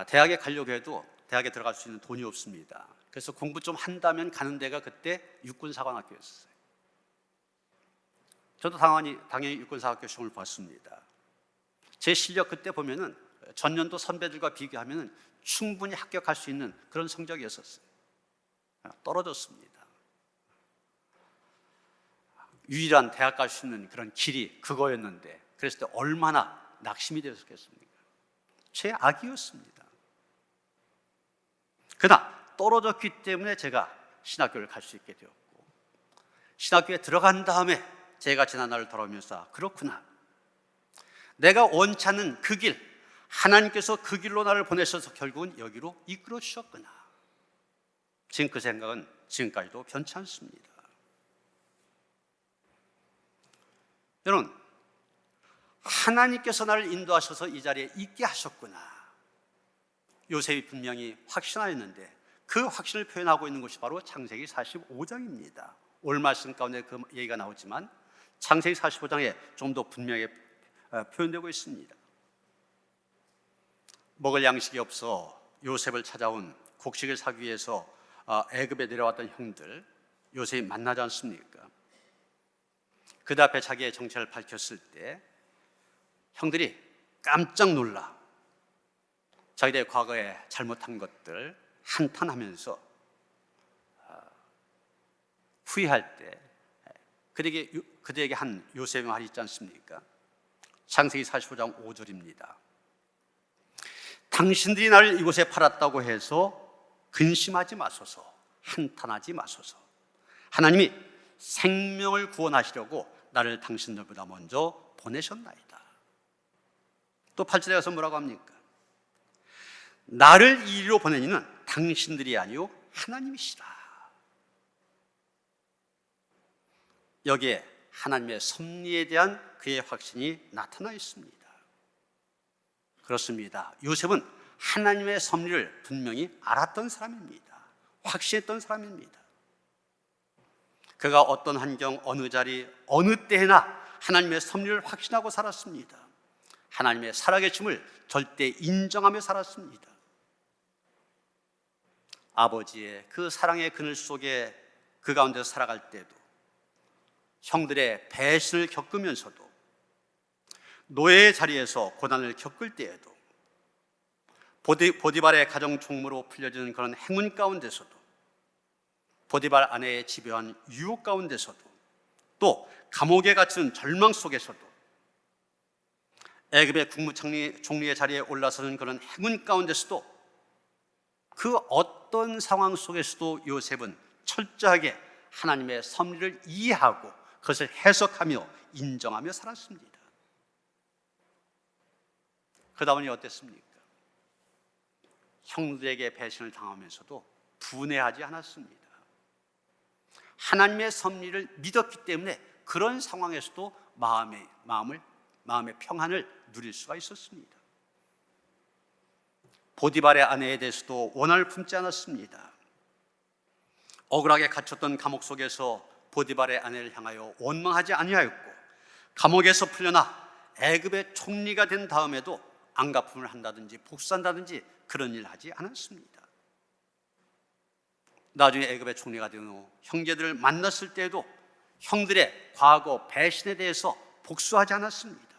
대학에 가려고 해도 대학에 들어갈 수 있는 돈이 없습니다. 그래서 공부 좀 한다면 가는 데가 그때 육군사관학교였어요. 저도 당연히 육군사관학교 시험을 봤습니다. 제 실력 그때 보면은 전년도 선배들과 비교하면 충분히 합격할 수 있는 그런 성적이었었어요. 떨어졌습니다. 유일한 대학 갈 수 있는 그런 길이 그거였는데, 그랬을 때 얼마나 낙심이 되었겠습니까? 최악이었습니다. 그러나 떨어졌기 때문에 제가 신학교를 갈 수 있게 되었고, 신학교에 들어간 다음에 제가 지난 날을 돌아오면서 그렇구나, 내가 원치 않는 그 길, 하나님께서 그 길로 나를 보내셔서 결국은 여기로 이끌어 주셨구나. 지금 그 생각은 지금까지도 변치 않습니다. 여러분, 하나님께서 나를 인도하셔서 이 자리에 있게 하셨구나. 요셉이 분명히 확신하였는데 그 확신을 표현하고 있는 것이 바로 창세기 45장입니다. 오늘 말씀 가운데 그 얘기가 나오지만 창세기 45장에 좀 더 분명히 표현되고 있습니다. 먹을 양식이 없어 요셉을 찾아온 곡식을 사기 위해서 애굽에 내려왔던 형들, 요셉이 만나지 않습니까? 그 앞에 자기의 정체를 밝혔을 때 형들이 깜짝 놀라 자기들의 과거에 잘못한 것들 한탄하면서 후회할 때 그들에게 한 요셉의 말이 있지 않습니까? 창세기 45장 5절입니다. 당신들이 나를 이곳에 팔았다고 해서 근심하지 마소서, 한탄하지 마소서. 하나님이 생명을 구원하시려고 나를 당신들보다 먼저 보내셨나이다. 또 8절에 가서 뭐라고 합니까? 나를 이리로 보낸 이는 당신들이 아니요 하나님이시라. 여기에 하나님의 섭리에 대한 그의 확신이 나타나 있습니다. 그렇습니다. 요셉은 하나님의 섭리를 분명히 알았던 사람입니다. 확신했던 사람입니다. 그가 어떤 환경, 어느 자리, 어느 때나 하나님의 섭리를 확신하고 살았습니다. 하나님의 살아계심을 절대 인정하며 살았습니다. 아버지의 그 사랑의 그늘 속에 그 가운데서 살아갈 때도, 형들의 배신을 겪으면서도, 노예의 자리에서 고난을 겪을 때에도, 보디발의 가정 총무로 풀려지는 그런 행운 가운데서도, 보디발 아내의 집요한 유혹 가운데서도, 또 감옥에 갇힌 절망 속에서도, 애굽의 국무총리의 자리에 올라서는 그런 행운 가운데서도, 그 어떤 상황 속에서도 요셉은 철저하게 하나님의 섭리를 이해하고 그것을 해석하며 인정하며 살았습니다. 그 다음에 어땠습니까? 형들에게 배신을 당하면서도 분해하지 않았습니다. 하나님의 섭리를 믿었기 때문에 그런 상황에서도 마음을 마음의 평안을 누릴 수가 있었습니다. 보디발의 아내에 대해서도 원한을 품지 않았습니다. 억울하게 갇혔던 감옥 속에서 보디발의 아내를 향하여 원망하지 아니하였고, 감옥에서 풀려나 애굽의 총리가 된 다음에도 안갚음을 한다든지 복수한다든지 그런 일을 하지 않았습니다. 나중에 애굽의 총리가 된 후 형제들을 만났을 때에도 형들의 과거 배신에 대해서 복수하지 않았습니다.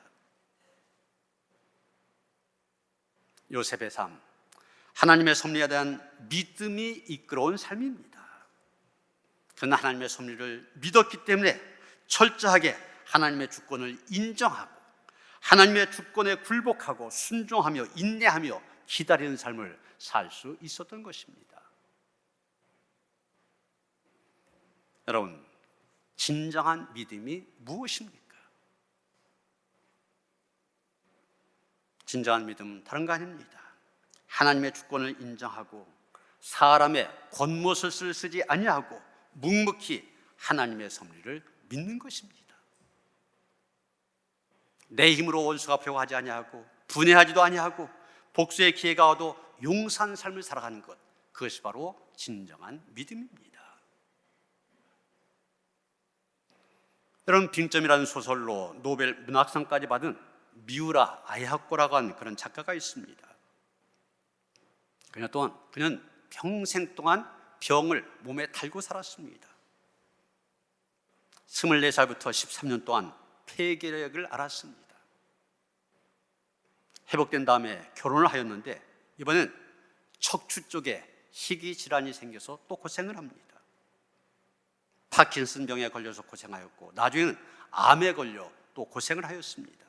요셉의 삶, 하나님의 섭리에 대한 믿음이 이끌어온 삶입니다. 그는 하나님의 섭리를 믿었기 때문에 철저하게 하나님의 주권을 인정하고 하나님의 주권에 굴복하고 순종하며 인내하며 기다리는 삶을 살 수 있었던 것입니다. 여러분, 진정한 믿음이 무엇입니까? 진정한 믿음은 다른 거 아닙니다. 하나님의 주권을 인정하고 사람의 권모술을 쓰지 아니하고 묵묵히 하나님의 섭리를 믿는 것입니다. 내 힘으로 원수가 펴하지 아니하고 분해하지도 아니하고 복수의 기회가 와도 용서하는 삶을 살아가는 것, 그것이 바로 진정한 믿음입니다. 여러분, 빙점이라는 소설로 노벨 문학상까지 받은 미우라 아야코라고 하는 그런 작가가 있습니다. 그는 평생 동안 병을 몸에 달고 살았습니다. 24살부터 13년 동안 폐결핵을 앓았습니다. 회복된 다음에 결혼을 하였는데 이번엔 척추 쪽에 희귀 질환이 생겨서 또 고생을 합니다. 파킨슨 병에 걸려서 고생하였고 나중에는 암에 걸려 또 고생을 하였습니다.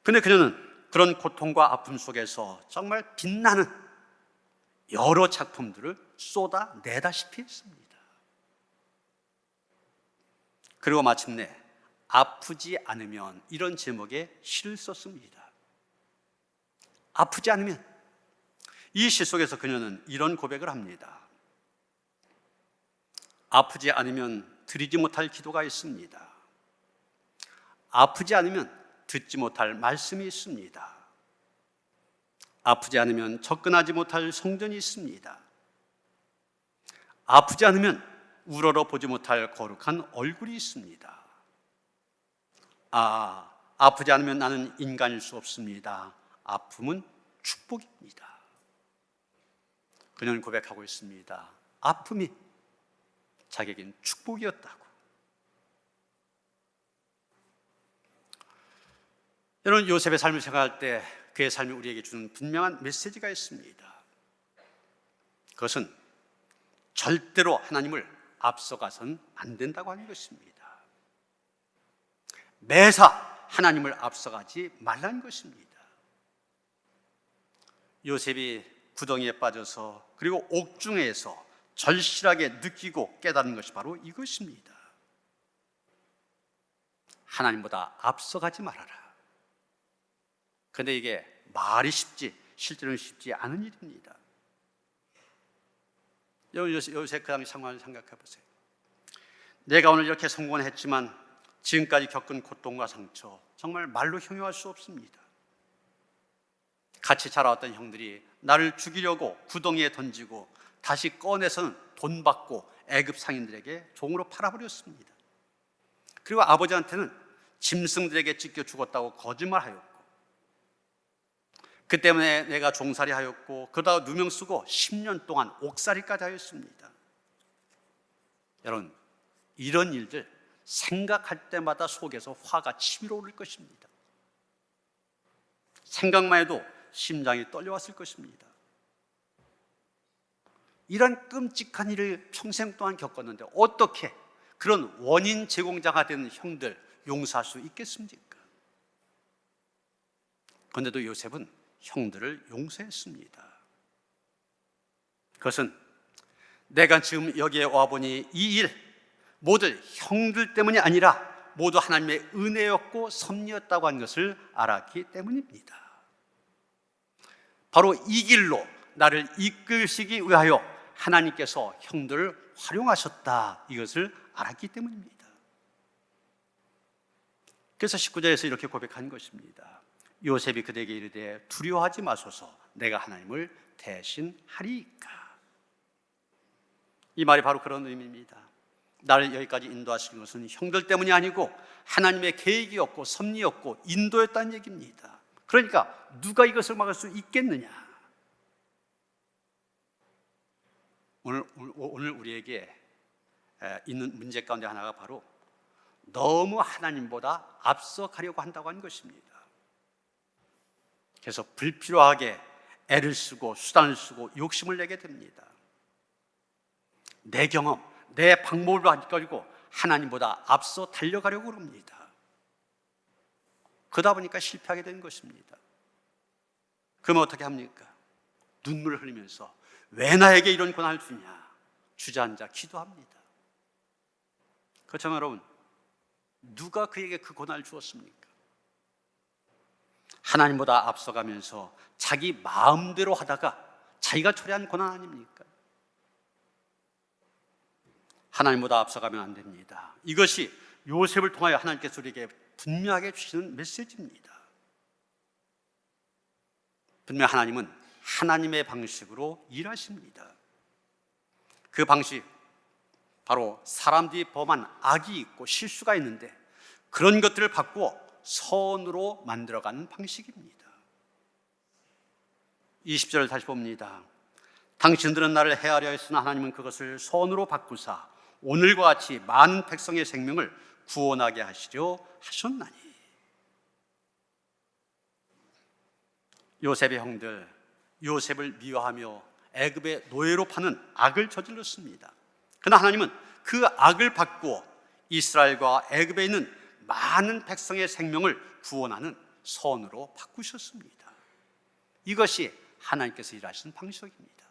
근데 그녀는 그런 고통과 아픔 속에서 정말 빛나는 여러 작품들을 쏟아내다시피 했습니다. 그리고 마침내 아프지 않으면 이런 제목의 시를 썼습니다. 아프지 않으면. 이 시 속에서 그녀는 이런 고백을 합니다. 아프지 않으면 드리지 못할 기도가 있습니다. 아프지 않으면 듣지 못할 말씀이 있습니다. 아프지 않으면 접근하지 못할 성전이 있습니다. 아프지 않으면 우러러 보지 못할 거룩한 얼굴이 있습니다. 아프지 않으면 나는 인간일 수 없습니다. 아픔은 축복입니다. 그녀는 고백하고 있습니다. 아픔이 자기에겐 축복이었다고. 여러분, 요셉의 삶을 생각할 때 그의 삶이 우리에게 주는 분명한 메시지가 있습니다. 그것은 절대로 하나님을 앞서가선 안 된다고 하는 것입니다. 매사 하나님을 앞서가지 말라는 것입니다. 요셉이 구덩이에 빠져서 그리고 옥중에서 절실하게 느끼고 깨닫는 것이 바로 이것입니다. 하나님보다 앞서가지 말아라. 그런데 이게 말이 쉽지 실제로는 쉽지 않은 일입니다. 요셉 그 당시 상황을 생각해 보세요. 내가 오늘 이렇게 성공을 했지만 지금까지 겪은 고통과 상처 정말 말로 형용할 수 없습니다. 같이 자라왔던 형들이 나를 죽이려고 구덩이에 던지고 다시 꺼내서는 돈 받고 애굽 상인들에게 종으로 팔아버렸습니다. 그리고 아버지한테는 짐승들에게 찢겨 죽었다고 거짓말하였고, 그 때문에 내가 종살이 하였고 그러다가 누명 쓰고 10년 동안 옥살이까지 하였습니다. 여러분, 이런 일들 생각할 때마다 속에서 화가 치밀어 오를 것입니다. 생각만 해도 심장이 떨려왔을 것입니다. 이런 끔찍한 일을 평생 동안 겪었는데 어떻게 그런 원인 제공자가 된 형들 용서할 수 있겠습니까? 그런데도 요셉은 형들을 용서했습니다. 그것은 내가 지금 여기에 와보니 이 일 모두 형들 때문이 아니라 모두 하나님의 은혜였고 섭리였다고 하는 것을 알았기 때문입니다. 바로 이 길로 나를 이끌시기 위하여 하나님께서 형들을 활용하셨다, 이것을 알았기 때문입니다. 그래서 19절에서 이렇게 고백한 것입니다. 요셉이 그대에게 이르되 두려워하지 마소서, 내가 하나님을 대신하리이까. 이 말이 바로 그런 의미입니다. 나를 여기까지 인도하신 것은 형들 때문이 아니고 하나님의 계획이었고 섭리였고 인도였다는 얘기입니다. 그러니까 누가 이것을 막을 수 있겠느냐? 오늘 우리에게 있는 문제 가운데 하나가 바로 너무 하나님보다 앞서 가려고 한다고 하는 것입니다. 그래서 불필요하게 애를 쓰고 수단을 쓰고 욕심을 내게 됩니다. 내 경험, 내 방법을 가지고 하나님보다 앞서 달려가려고 합니다. 그러다 보니까 실패하게 되는 것입니다. 그러면 어떻게 합니까? 눈물을 흘리면서 왜 나에게 이런 고난을 주냐? 주저앉아 기도합니다. 그렇지만 여러분, 누가 그에게 그 고난을 주었습니까? 하나님보다 앞서가면서 자기 마음대로 하다가 자기가 초래한 고난 아닙니까? 하나님보다 앞서가면 안 됩니다. 이것이 요셉을 통하여 하나님께서 우리에게 분명하게 주시는 메시지입니다. 분명 하나님은 하나님의 방식으로 일하십니다. 그 방식, 바로 사람들이 범한 악이 있고 실수가 있는데 그런 것들을 바꾸어 선으로 만들어가는 방식입니다. 20절을 다시 봅니다. 당신들은 나를 해하려 했으나 하나님은 그것을 선으로 바꾸사 오늘과 같이 많은 백성의 생명을 구원하게 하시려 하셨나니. 요셉의 형들, 요셉을 미워하며 애굽의 노예로 파는 악을 저질렀습니다. 그러나 하나님은 그 악을 바꾸어 이스라엘과 애굽에 있는 많은 백성의 생명을 구원하는 선으로 바꾸셨습니다. 이것이 하나님께서 일하시는 방식입니다.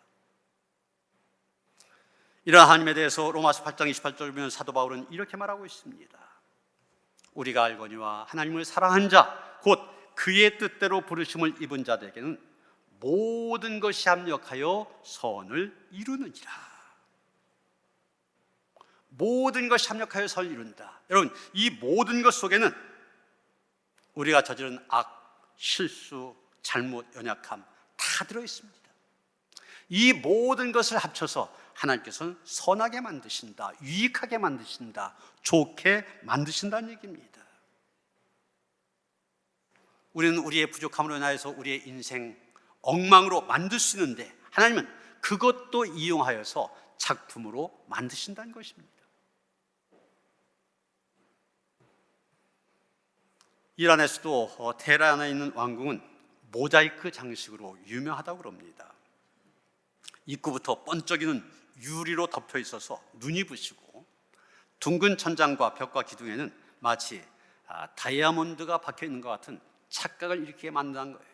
이런 하나님에 대해서 로마서 8장 28절을 보면 사도 바울은 이렇게 말하고 있습니다. 우리가 알거니와 하나님을 사랑한 자, 곧 그의 뜻대로 부르심을 입은 자들에게는 모든 것이 합력하여 선을 이루느니라. 모든 것이 합력하여 선을 이룬다. 여러분, 이 모든 것 속에는 우리가 저지른 악, 실수, 잘못, 연약함 다 들어있습니다. 이 모든 것을 합쳐서 하나님께서는 선하게 만드신다, 유익하게 만드신다, 좋게 만드신다는 얘기입니다. 우리는 우리의 부족함으로 인하여서 우리의 인생 엉망으로 만들 수 있는데 하나님은 그것도 이용하여서 작품으로 만드신다는 것입니다. 이란에서도 테헤란에 있는 왕궁은 모자이크 장식으로 유명하다고 합니다. 입구부터 번쩍이는 유리로 덮여 있어서 눈이 부시고 둥근 천장과 벽과 기둥에는 마치 다이아몬드가 박혀 있는 것 같은 착각을 일으키게 만든 거예요.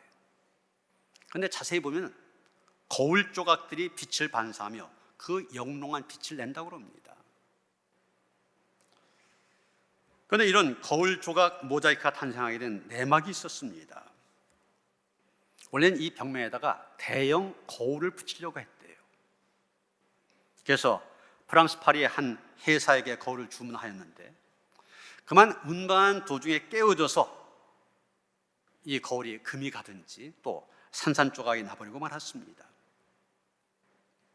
그런데 자세히 보면 거울 조각들이 빛을 반사하며 그 영롱한 빛을 낸다고 합니다. 그런데 이런 거울 조각 모자이크가 탄생하게 된 내막이 있었습니다. 원래는 이 벽면에다가 대형 거울을 붙이려고 했대요. 그래서 프랑스 파리의 한 회사에게 거울을 주문하였는데 그만 운반하는 도중에 깨어져서 이 거울이 금이 가든지 또 산산조각이 나버리고 말았습니다.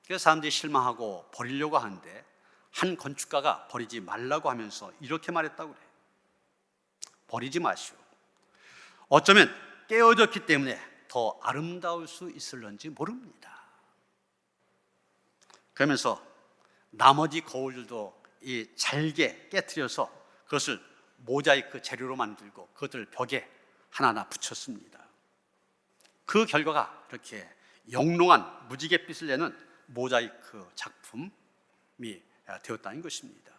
그래서 사람들이 실망하고 버리려고 하는데 한 건축가가 버리지 말라고 하면서 이렇게 말했다고 그래요. 버리지 마시오. 어쩌면 깨어졌기 때문에 더 아름다울 수 있을런지 모릅니다. 그러면서 나머지 거울들도 이 잘게 깨트려서 그것을 모자이크 재료로 만들고 그것을 벽에 하나하나 붙였습니다. 그 결과가 이렇게 영롱한 무지갯빛을 내는 모자이크 작품이 되었다는 것입니다.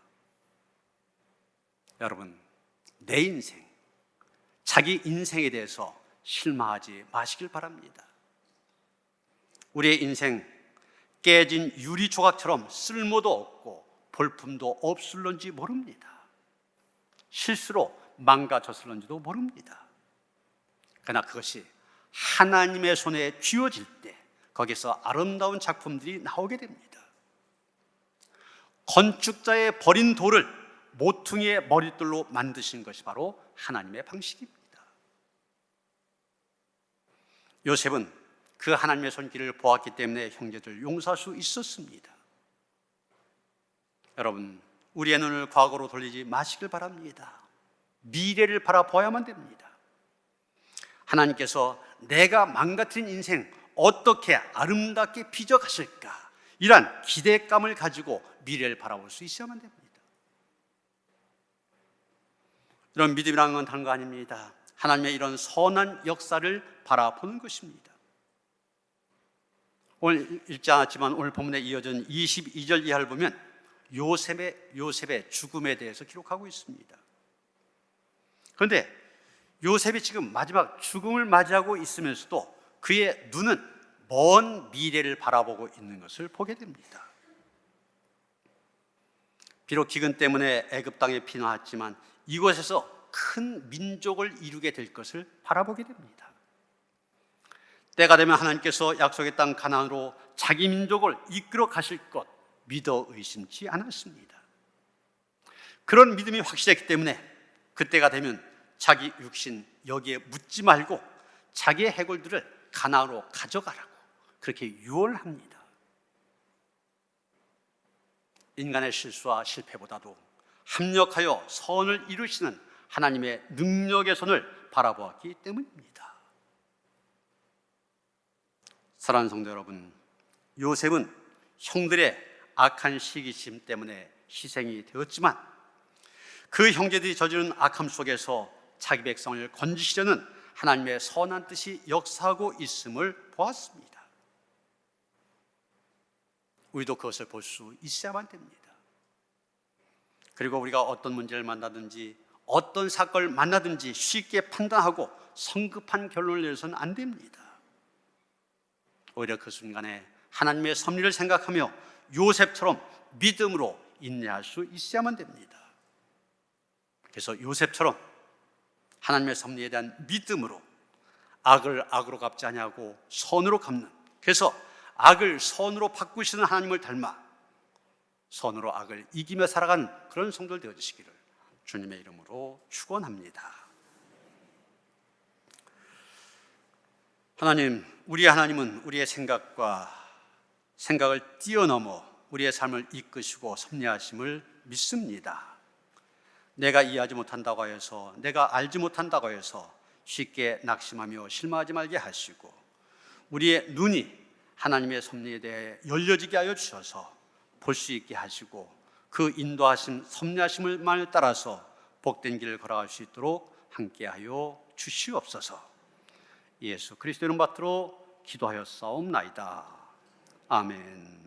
여러분, 내 인생, 자기 인생에 대해서 실망하지 마시길 바랍니다. 우리의 인생 깨진 유리 조각처럼 쓸모도 없고 볼품도 없을런지 모릅니다. 실수로 망가졌을런지도 모릅니다. 그러나 그것이 하나님의 손에 쥐어질 때 거기서 아름다운 작품들이 나오게 됩니다. 건축자의 버린 돌을 모퉁이의 머릿돌로 만드신 것이 바로 하나님의 방식입니다. 요셉은 그 하나님의 손길을 보았기 때문에 형제들을 용서할 수 있었습니다. 여러분, 우리의 눈을 과거로 돌리지 마시길 바랍니다. 미래를 바라봐야만 됩니다. 하나님께서 내가 망가뜨린 인생 어떻게 아름답게 빚어가실까, 이러한 기대감을 가지고 미래를 바라볼 수 있어야만 됩니다. 이런 믿음이라는 건 다른 거 아닙니다. 하나님의 이런 선한 역사를 바라보는 것입니다. 오늘 읽지 않았지만 오늘 본문에 이어진 22절 이하를 보면 요셉의 죽음에 대해서 기록하고 있습니다. 그런데 요셉이 지금 마지막 죽음을 맞이하고 있으면서도 그의 눈은 먼 미래를 바라보고 있는 것을 보게 됩니다. 비록 기근 때문에 애굽 땅에 피난왔지만 이곳에서 큰 민족을 이루게 될 것을 바라보게 됩니다. 때가 되면 하나님께서 약속의 땅 가나안으로 자기 민족을 이끌어 가실 것 믿어 의심치 않았습니다. 그런 믿음이 확실했기 때문에 그때가 되면 자기 육신 여기에 묻지 말고 자기의 해골들을 가나안으로 가져가라고 그렇게 유언을 합니다. 인간의 실수와 실패보다도 합력하여 선을 이루시는 하나님의 능력의 손을 바라보았기 때문입니다. 사랑하는 성도 여러분, 요셉은 형들의 악한 시기심 때문에 희생이 되었지만 그 형제들이 저지른 악함 속에서 자기 백성을 건지시려는 하나님의 선한 뜻이 역사하고 있음을 보았습니다. 우리도 그것을 볼 수 있어야만 됩니다. 그리고 우리가 어떤 문제를 만나든지 어떤 사건을 만나든지 쉽게 판단하고 성급한 결론을 내서는 안 됩니다. 오히려 그 순간에 하나님의 섭리를 생각하며 요셉처럼 믿음으로 인내할 수 있어야만 됩니다. 그래서 요셉처럼 하나님의 섭리에 대한 믿음으로 악을 악으로 갚지 아니하고 선으로 갚는, 그래서 악을 선으로 바꾸시는 하나님을 닮아 선으로 악을 이기며 살아가는 그런 성도들 되어주시기를 주님의 이름으로 축원합니다. 하나님, 우리의 하나님은 우리의 생각을 뛰어넘어 우리의 삶을 이끄시고 섭리하심을 믿습니다. 내가 이해하지 못한다고 해서, 내가 알지 못한다고 해서 쉽게 낙심하며 실망하지 말게 하시고 우리의 눈이 하나님의 섭리에 대해 열려지게 하여 주셔서 볼 수 있게 하시고 그 인도하심, 섭리하심을 따라서 복된 길을 걸어갈 수 있도록 함께하여 주시옵소서. 예수 그리스도 이름 받들어 기도하였사옵나이다. 아멘.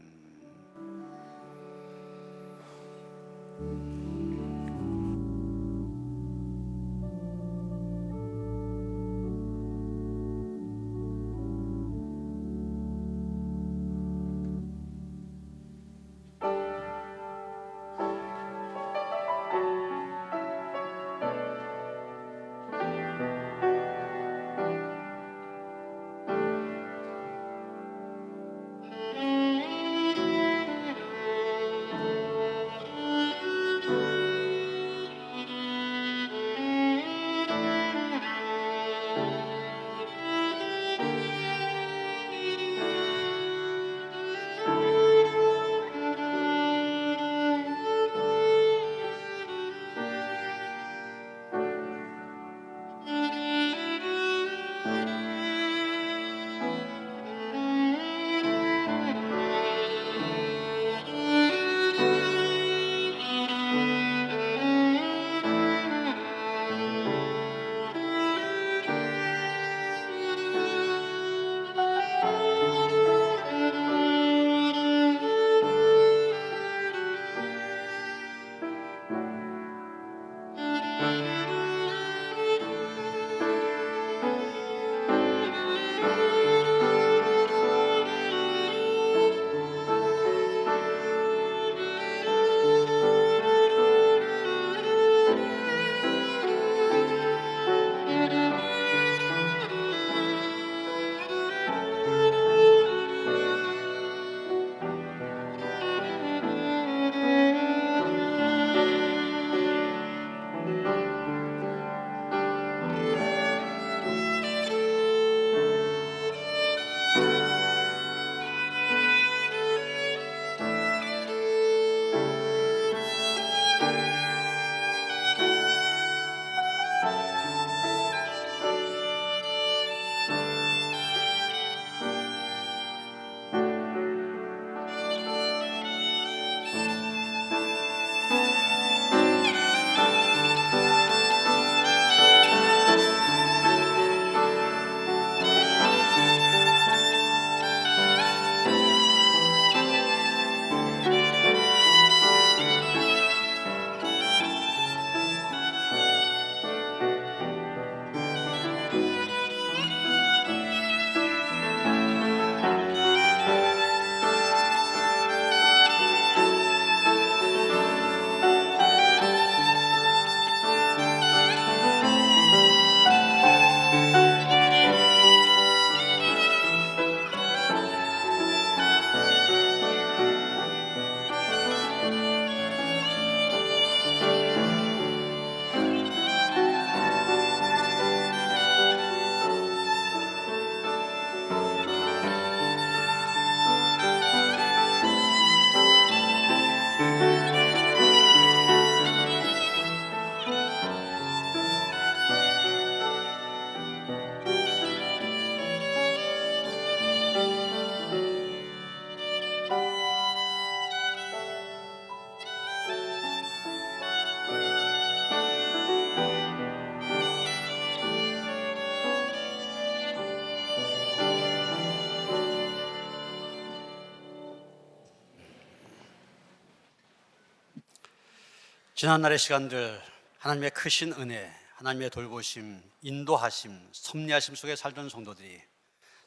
지난날의 시간들 하나님의 크신 은혜, 하나님의 돌보심, 인도하심, 섭리하심 속에 살던 성도들이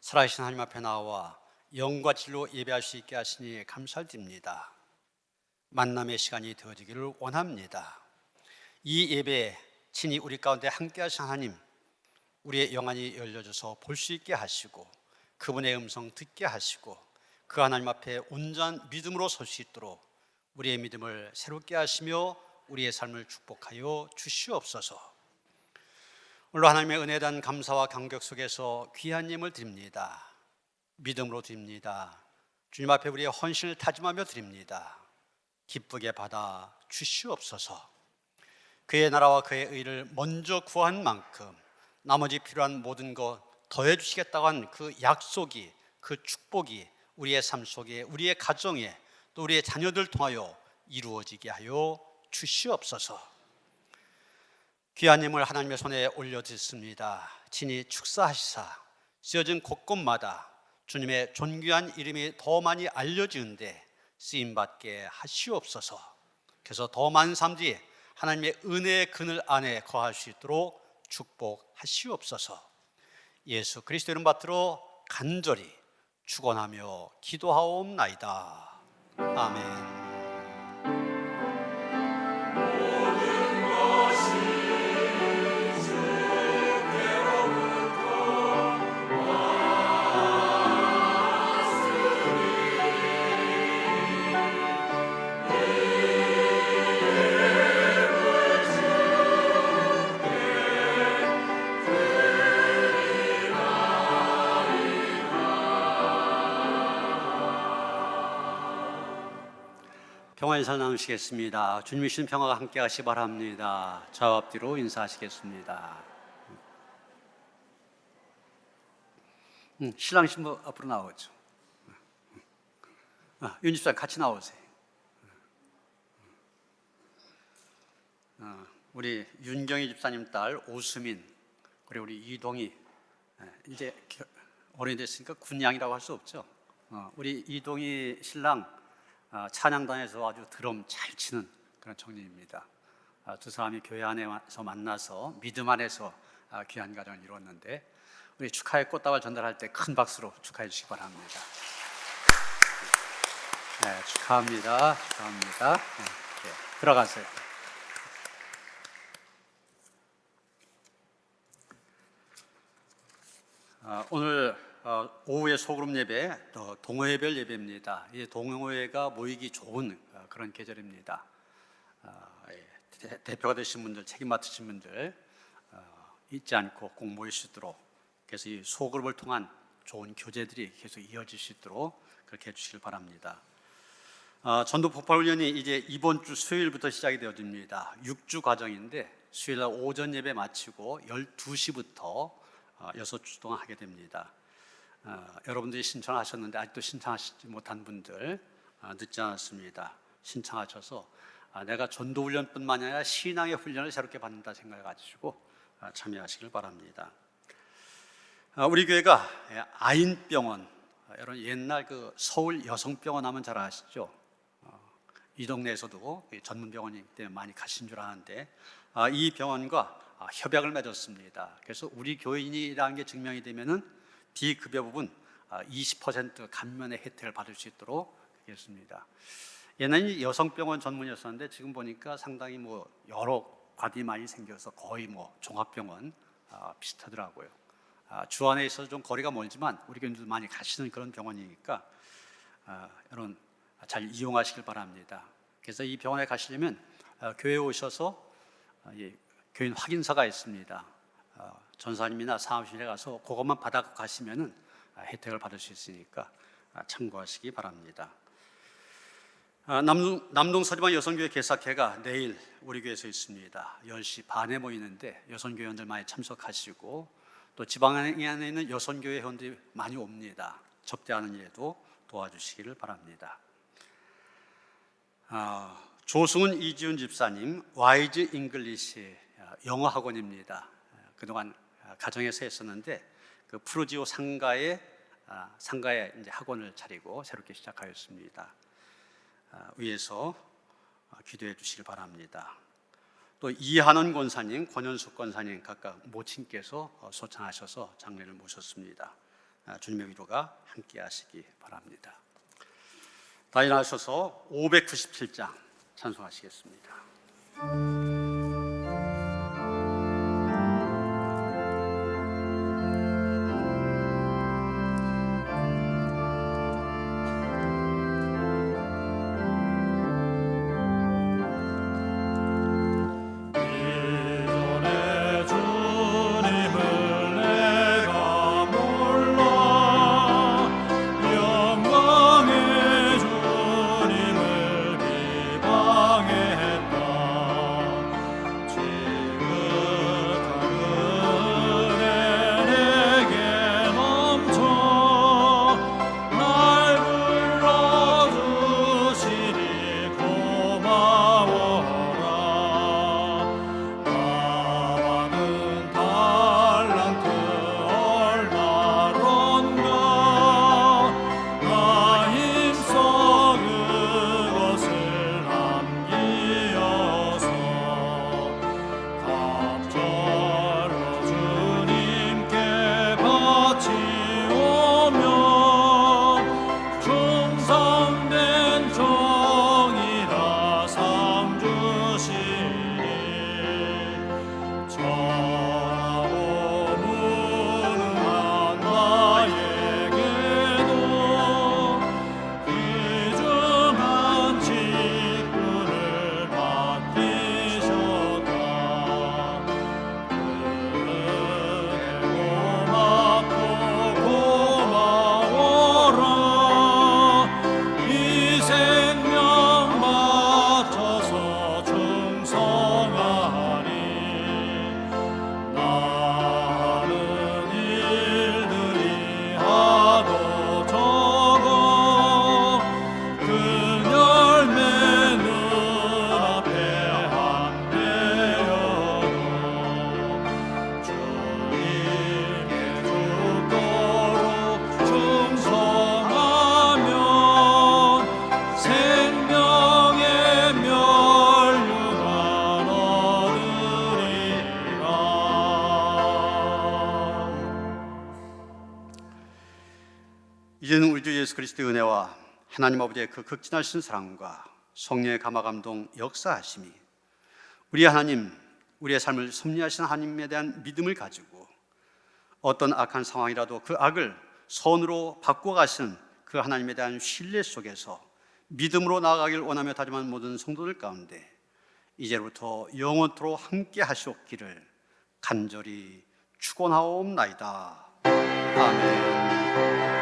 살아계신 하나님 앞에 나와 영과 진리로 예배할 수 있게 하시니 감사드립니다. 만남의 시간이 되어지기를 원합니다. 이 예배에 친히 우리 가운데 함께 하신 하나님, 우리의 영안이 열려져서 볼 수 있게 하시고 그분의 음성 듣게 하시고 그 하나님 앞에 온전한 믿음으로 설 수 있도록 우리의 믿음을 새롭게 하시며 우리의 삶을 축복하여 주시옵소서. 오늘 하나님의 은혜에 대한 감사와 감격 속에서 귀한 예물 드립니다. 믿음으로 드립니다. 주님 앞에 우리의 헌신을 다짐하며 드립니다. 기쁘게 받아 주시옵소서. 그의 나라와 그의 의를 먼저 구한 만큼 나머지 필요한 모든 것 더해 주시겠다고 한 그 약속이, 그 축복이 우리의 삶 속에, 우리의 가정에, 또 우리의 자녀들 통하여 이루어지게 하여 주시옵소서. 귀한 예물 하나님의 손에 올려드렸습니다. 친히 축사하시사 쓰여진 곳곳마다 주님의 존귀한 이름이 더 많이 알려지는데 쓰임받게 하시옵소서. 그래서 더 많은 사람들이 하나님의 은혜의 그늘 안에 거할 수 있도록 축복하시옵소서. 예수 그리스도 이름 받들어 간절히 축원하며 기도하옵나이다. 아멘. 평안히 살 나누시겠습니다. 주님의 신 평화가 함께 하시 바랍니다. 좌우 앞뒤로 인사하시겠습니다. 신랑 신부 앞으로 나오죠. 윤 집사님 같이 나오세요. 우리 윤경희 집사님 딸 오수민, 그리고 우리 이동희, 이제 어른이 됐으니까 군양이라고 할 수 없죠. 우리 이동희 신랑 찬양단에서 아주 드럼 잘 치는 그런 청년입니다. 두 사람이 교회 안에서 만나서 믿음 안에서 귀한 가정을 이루었는데 우리 축하의 꽃다발 전달할 때 큰 박수로 축하해 주시기 바랍니다. 네, 축하합니다. 축하합니다. 네, 들어가세요. 오늘 오후에 소그룹 예배, 또 동호회별 예배입니다. 이 동호회가 모이기 좋은 그런 계절입니다. 대표가 되신 분들, 책임 맡으신 분들 잊지 않고 꼭 모일 수 있도록, 그래서 이 소그룹을 통한 좋은 교제들이 계속 이어질 수 있도록 그렇게 해주시길 바랍니다. 전도 폭발 훈련이 이제 이번 주 수요일부터 시작이 되어집니다. 6주 과정인데 수요일 날 오전 예배 마치고 12시부터 6주 동안 하게 됩니다. 여러분들이 신청하셨는데 아직도 신청하시지 못한 분들 늦지 않았습니다. 신청하셔서 내가 전도훈련뿐만 아니라 신앙의 훈련을 새롭게 받는다 생각해가지고 참여하시길 바랍니다. 우리 교회가 아인병원, 여러분 옛날 그 서울 여성병원 하면 잘 아시죠? 이 동네에서도 전문병원이기 때문에 많이 가신 줄 아는데 이 병원과 협약을 맺었습니다. 그래서 우리 교인이라는 게 증명이 되면은 비급여 부분 20% 감면의 혜택을 받을 수 있도록 하겠습니다. 옛날에 여성병원 전문이었었는데 지금 보니까 상당히 여러 과들이 많이 생겨서 거의 종합병원 비슷하더라고요. 주 안에 있어서 좀 거리가 멀지만 우리 교인들 많이 가시는 그런 병원이니까 여러분 잘 이용하시길 바랍니다. 그래서 이 병원에 가시려면 교회에 오셔서 교인 확인서가 있습니다. 전사님이나 사무실에 가서 그것만 받아 가시면은 혜택을 받을 수 있으니까 참고하시기 바랍니다. 남동 서지방 여성교회 개사회가 내일 우리 교회에서 있습니다. 10시 반에 모이는데 여성교회원들 많이 참석하시고 또 지방에 있는 여성교회 회원들이 많이 옵니다. 접대하는 일에도 도와주시기를 바랍니다. 조승훈 이지훈 집사님 와이즈 잉글리시 영어 학원입니다. 그동안 가정에서 했었는데 그 프로지오 상가에 이제 학원을 차리고 새롭게 시작하였습니다. 위에서 기도해 주시길 바랍니다. 또 이한원 권사님, 권현숙 권사님 각각 모친께서 소천하셔서 장례를 모셨습니다. 주님의 위로가 함께 하시기 바랍니다. 다 일어나셔서 597장 찬송하시겠습니다. 이전에 주님을 내가 몰라 영광의 주님을 비방했다. 지긋한 은혜 내게 넘쳐 날 불러주시니 고마워라. 받은 달란트 얼마론가 나 힘써 그것을 남기어서 갑절로 주님께 바치오며 충성된 종이라 상 주시니 전하고 무능한 나에게도 귀중한 직분을 맡기셨다. 은혜 고맙고 고마워라. 이 생명 바쳐서 충성하리. 나는 일들이 하도 적어 그 열매 눈앞에 안 되어도 주님께 죽도록 충성하면 생명의 면류관 얻으리라. 이제는 우리 주 예수 그리스도의 은혜와 하나님 아버지의 그 극진하신 사랑과 성령의 감화감동 역사하심이 우리 하나님, 우리의 삶을 섭리하신 하나님에 대한 믿음을 가지고 어떤 악한 상황이라도 그 악을 선으로 바꿔가시는 그 하나님에 대한 신뢰 속에서 믿음으로 나아가길 원하며 다짐한 모든 성도들 가운데 이제부터 영원토록 함께 하시옵기를 간절히 축원하옵나이다. 아멘.